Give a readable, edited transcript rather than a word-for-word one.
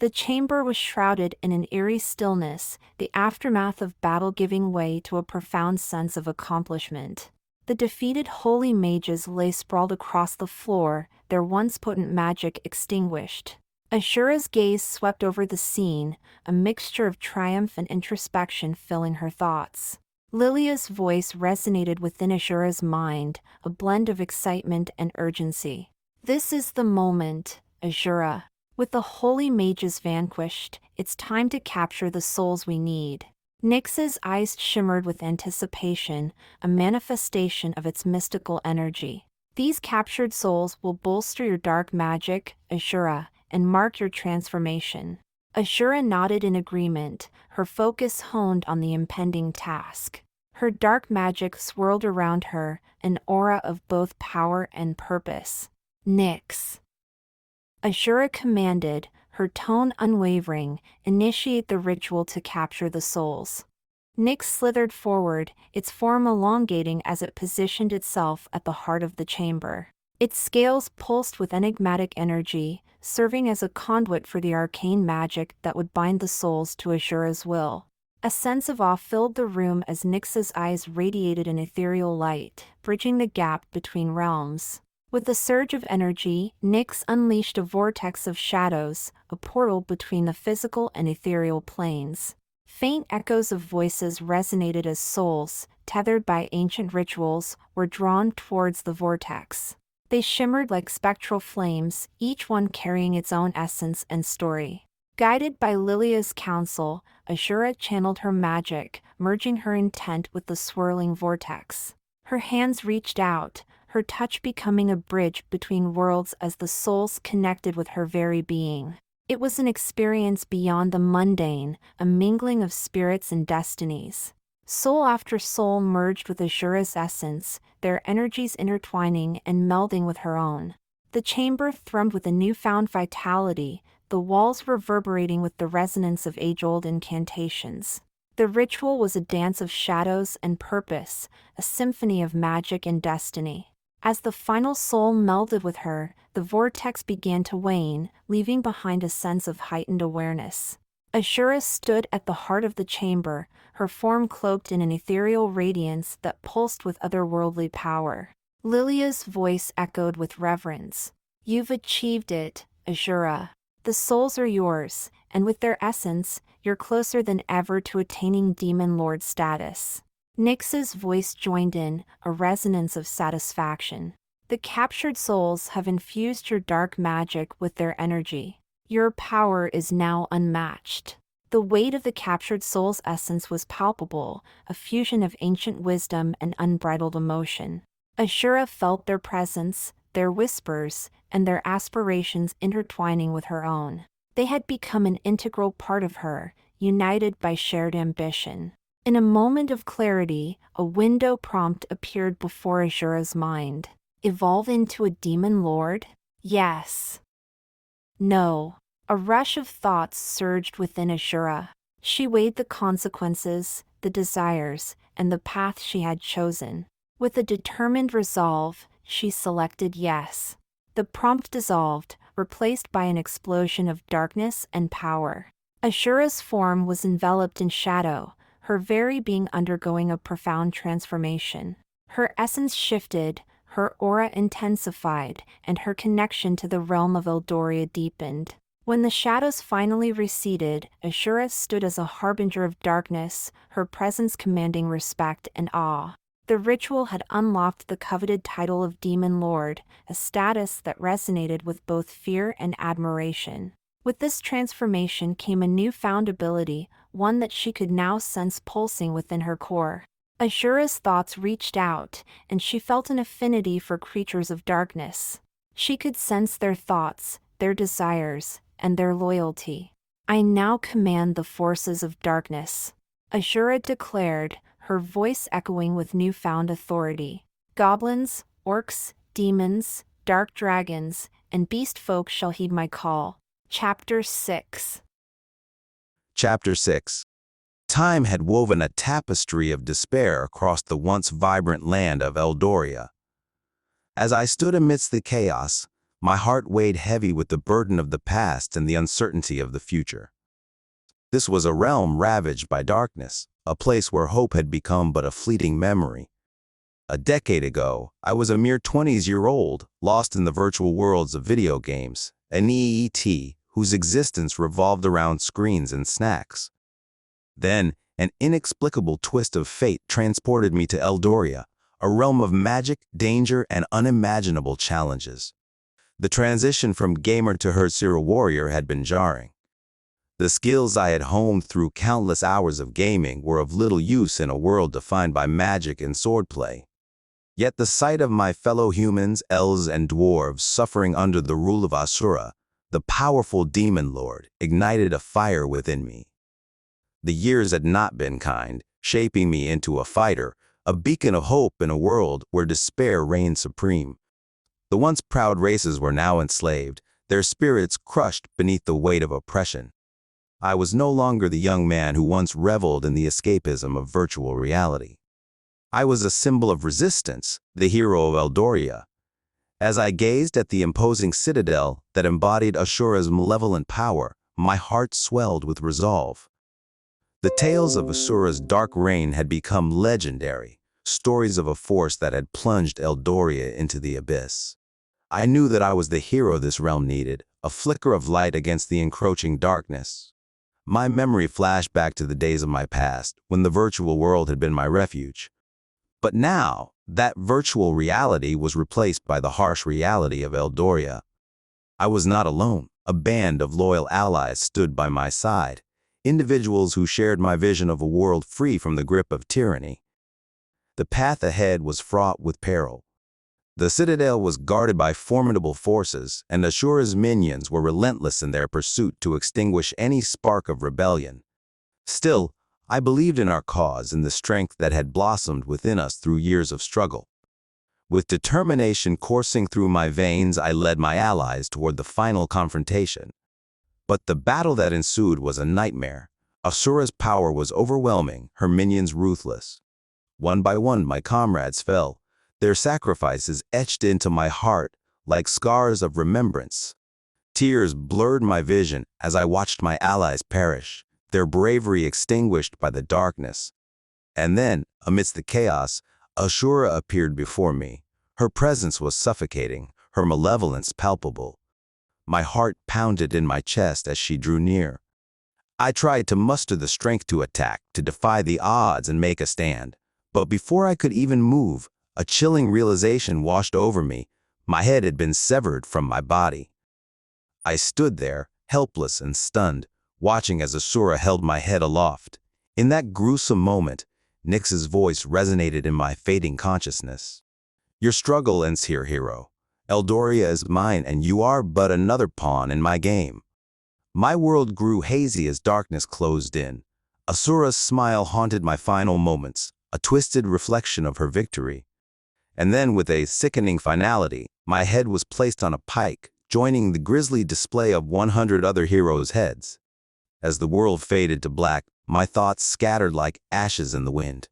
The chamber was shrouded in an eerie stillness, the aftermath of battle giving way to a profound sense of accomplishment. The defeated holy mages lay sprawled across the floor, their once potent magic extinguished. Ashura's gaze swept over the scene, a mixture of triumph and introspection filling her thoughts. Lilia's voice resonated within Ashura's mind, a blend of excitement and urgency. "This is the moment, Ashura. With the holy mages vanquished, it's time to capture the souls we need." Nyx's eyes shimmered with anticipation, a manifestation of its mystical energy. "These captured souls will bolster your dark magic, Ashura, and mark your transformation." Ashura nodded in agreement, her focus honed on the impending task. Her dark magic swirled around her, an aura of both power and purpose. "Nyx," Ashura commanded, her tone unwavering, "initiate the ritual to capture the souls." Nyx slithered forward, its form elongating as it positioned itself at the heart of the chamber. Its scales pulsed with enigmatic energy, serving as a conduit for the arcane magic that would bind the souls to Ashura's will. A sense of awe filled the room as Nyx's eyes radiated an ethereal light, bridging the gap between realms. With a surge of energy, Nyx unleashed a vortex of shadows, a portal between the physical and ethereal planes. Faint echoes of voices resonated as souls, tethered by ancient rituals, were drawn towards the vortex. They shimmered like spectral flames, each one carrying its own essence and story. Guided by Lilia's counsel, Ashura channeled her magic, merging her intent with the swirling vortex. Her hands reached out, her touch becoming a bridge between worlds as the souls connected with her very being. It was an experience beyond the mundane, a mingling of spirits and destinies. Soul after soul merged with Ashura's essence, their energies intertwining and melding with her own. The chamber thrummed with a newfound vitality, the walls reverberating with the resonance of age-old incantations. The ritual was a dance of shadows and purpose, a symphony of magic and destiny. As the final soul melded with her, the vortex began to wane, leaving behind a sense of heightened awareness. Ashura stood at the heart of the chamber, her form cloaked in an ethereal radiance that pulsed with otherworldly power. Lilia's voice echoed with reverence. "You've achieved it, Ashura. The souls are yours, and with their essence, you're closer than ever to attaining Demon Lord status." Nyx's voice joined in, a resonance of satisfaction. "The captured souls have infused your dark magic with their energy. Your power is now unmatched." The weight of the captured soul's essence was palpable, a fusion of ancient wisdom and unbridled emotion. Ashura felt their presence, their whispers, and their aspirations intertwining with her own. They had become an integral part of her, united by shared ambition. In a moment of clarity, a window prompt appeared before Ashura's mind. Evolve into a demon lord? Yes. No. A rush of thoughts surged within Ashura. She weighed the consequences, the desires, and the path she had chosen. With a determined resolve, she selected yes. The prompt dissolved, replaced by an explosion of darkness and power. Ashura's form was enveloped in shadow, her very being undergoing a profound transformation. Her essence shifted, her aura intensified, and her connection to the realm of Eldoria deepened. When the shadows finally receded, Ashura stood as a harbinger of darkness, her presence commanding respect and awe. The ritual had unlocked the coveted title of Demon Lord, a status that resonated with both fear and admiration. With this transformation came a newfound ability, one that she could now sense pulsing within her core. Ashura's thoughts reached out, and she felt an affinity for creatures of darkness. She could sense their thoughts, their desires, and their loyalty. "I now command the forces of darkness," Ashura declared, her voice echoing with newfound authority. "Goblins, orcs, demons, dark dragons, and beast folk shall heed my call." Chapter 6. Chapter 6. Time had woven a tapestry of despair across the once vibrant land of Eldoria. As I stood amidst the chaos, My heart weighed heavy with the burden of the past and the uncertainty of the future. This was a realm ravaged by darkness, a place where hope had become but a fleeting memory. A decade ago, I was a mere 20-year-old, lost in the virtual worlds of video games, an EET whose existence revolved around screens and snacks. Then, an inexplicable twist of fate transported me to Eldoria, a realm of magic, danger, and unimaginable challenges. The transition from gamer to Herd warrior had been jarring. The skills I had honed through countless hours of gaming were of little use in a world defined by magic and swordplay. Yet the sight of my fellow humans, elves, and dwarves suffering under the rule of Ashura, the powerful demon lord, ignited a fire within me. The years had not been kind, shaping me into a fighter, a beacon of hope in a world where despair reigned supreme. The once proud races were now enslaved, their spirits crushed beneath the weight of oppression. I was no longer the young man who once reveled in the escapism of virtual reality. I was a symbol of resistance, the hero of Eldoria. As I gazed at the imposing citadel that embodied Ashura's malevolent power, my heart swelled with resolve. The tales of Ashura's dark reign had become legendary, stories of a force that had plunged Eldoria into the abyss. I knew that I was the hero this realm needed, a flicker of light against the encroaching darkness. My memory flashed back to the days of my past, when the virtual world had been my refuge. But now, that virtual reality was replaced by the harsh reality of Eldoria. I was not alone. A band of loyal allies stood by my side, individuals who shared my vision of a world free from the grip of tyranny. The path ahead was fraught with peril. The citadel was guarded by formidable forces, and Ashura's minions were relentless in their pursuit to extinguish any spark of rebellion. Still, I believed in our cause and the strength that had blossomed within us through years of struggle. With determination coursing through my veins, I led my allies toward the final confrontation. But the battle that ensued was a nightmare. Ashura's power was overwhelming, her minions ruthless. One by one, my comrades fell, their sacrifices etched into my heart like scars of remembrance. Tears blurred my vision as I watched my allies perish, their bravery extinguished by the darkness. And then, amidst the chaos, Ashura appeared before me. Her presence was suffocating, her malevolence palpable. My heart pounded in my chest as she drew near. I tried to muster the strength to attack, to defy the odds and make a stand. But before I could even move, a chilling realization washed over me. My head had been severed from my body. I stood there, helpless and stunned, watching as Ashura held my head aloft. In that gruesome moment, Nyx's voice resonated in my fading consciousness. "Your struggle ends here, hero. Eldoria is mine, and you are but another pawn in my game." My world grew hazy as darkness closed in. Ashura's smile haunted my final moments, a twisted reflection of her victory. And then, with a sickening finality, my head was placed on a pike, joining the grisly display of 100 other heroes' heads. As the world faded to black, my thoughts scattered like ashes in the wind.